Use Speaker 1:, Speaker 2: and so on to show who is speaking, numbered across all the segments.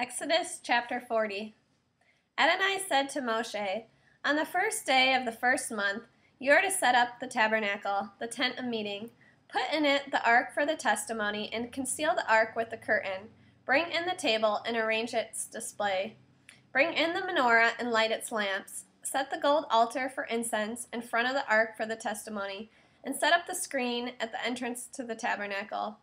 Speaker 1: Exodus chapter 40. Adonai said to Moshe, "On the first day of the first month, you are to set up the tabernacle, the tent of meeting. Put in it the ark for the testimony, and conceal the ark with the curtain. Bring in the table and arrange its display. Bring in the menorah and light its lamps. Set the gold altar for incense in front of the ark for the testimony, and set up the screen at the entrance to the tabernacle.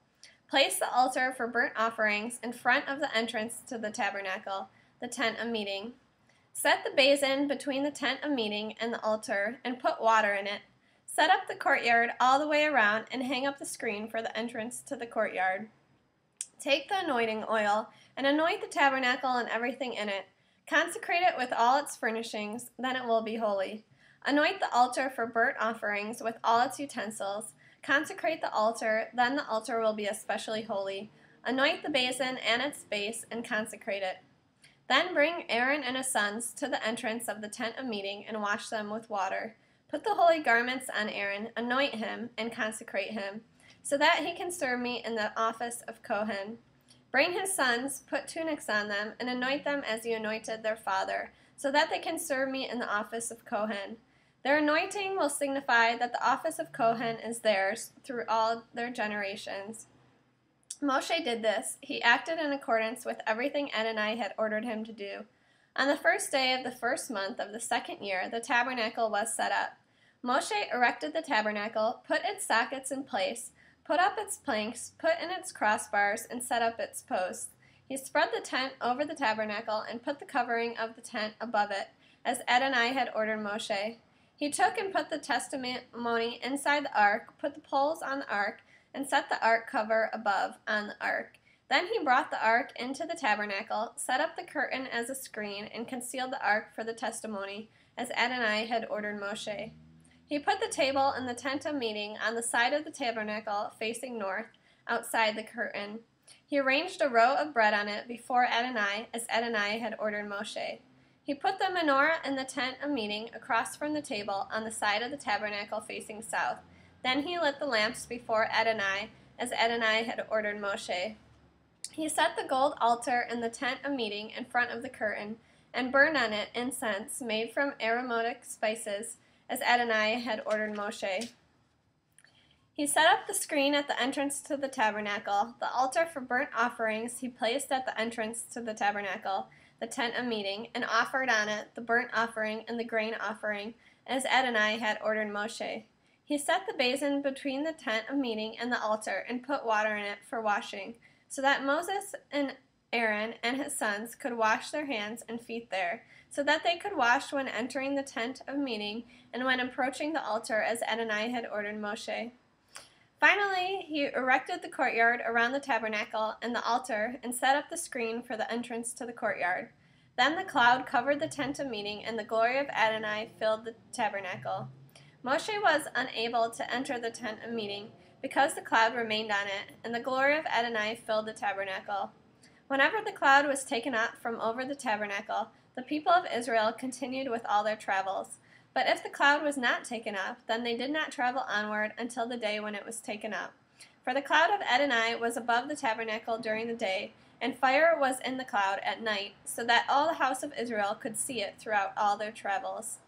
Speaker 1: Place the altar for burnt offerings in front of the entrance to the tabernacle, the tent of meeting. Set the basin between the tent of meeting and the altar, and put water in it. Set up the courtyard all the way around, and hang up the screen for the entrance to the courtyard. Take the anointing oil, and anoint the tabernacle and everything in it. Consecrate it with all its furnishings, then it will be holy. Anoint the altar for burnt offerings with all its utensils. Consecrate the altar, then the altar will be especially holy. Anoint the basin and its base, and consecrate it. Then bring Aaron and his sons to the entrance of the tent of meeting, and wash them with water. Put the holy garments on Aaron, anoint him, and consecrate him, so that he can serve me in the office of Kohen. Bring his sons, put tunics on them, and anoint them as you anointed their father, so that they can serve me in the office of Kohen. Their anointing will signify that the office of Kohen is theirs through all their generations." Moshe did this. He acted in accordance with everything Adonai had ordered him to do. On the first day of the first month of the second year, the tabernacle was set up. Moshe erected the tabernacle, put its sockets in place, put up its planks, put in its crossbars, and set up its posts. He spread the tent over the tabernacle and put the covering of the tent above it, as Adonai had ordered Moshe. He took and put the testimony inside the ark, put the poles on the ark, and set the ark cover above on the ark. Then he brought the ark into the tabernacle, set up the curtain as a screen, and concealed the ark for the testimony, as Adonai had ordered Moshe. He put the table in the tent of meeting on the side of the tabernacle facing north, outside the curtain. He arranged a row of bread on it before Adonai, as Adonai had ordered Moshe. He put the menorah in the tent of meeting across from the table on the side of the tabernacle facing south. Then he lit the lamps before Adonai, as Adonai had ordered Moshe. He set the gold altar in the tent of meeting in front of the curtain, and burned on it incense made from aromatic spices, as Adonai had ordered Moshe. He set up the screen at the entrance to the tabernacle. The altar for burnt offerings he placed at the entrance to the tabernacle, the tent of meeting, and offered on it the burnt offering and the grain offering, as Adonai had ordered Moshe. He set the basin between the tent of meeting and the altar, and put water in it for washing, so that Moses and Aaron and his sons could wash their hands and feet there, so that they could wash when entering the tent of meeting and when approaching the altar, as Adonai had ordered Moshe. Finally, he erected the courtyard around the tabernacle and the altar, and set up the screen for the entrance to the courtyard. Then the cloud covered the tent of meeting, and the glory of Adonai filled the tabernacle. Moshe was unable to enter the tent of meeting, because the cloud remained on it, and the glory of Adonai filled the tabernacle. Whenever the cloud was taken up from over the tabernacle, the people of Israel continued with all their travels. But if the cloud was not taken up, then they did not travel onward until the day when it was taken up. For the cloud of Adonai was above the tabernacle during the day, and fire was in the cloud at night, so that all the house of Israel could see it throughout all their travels.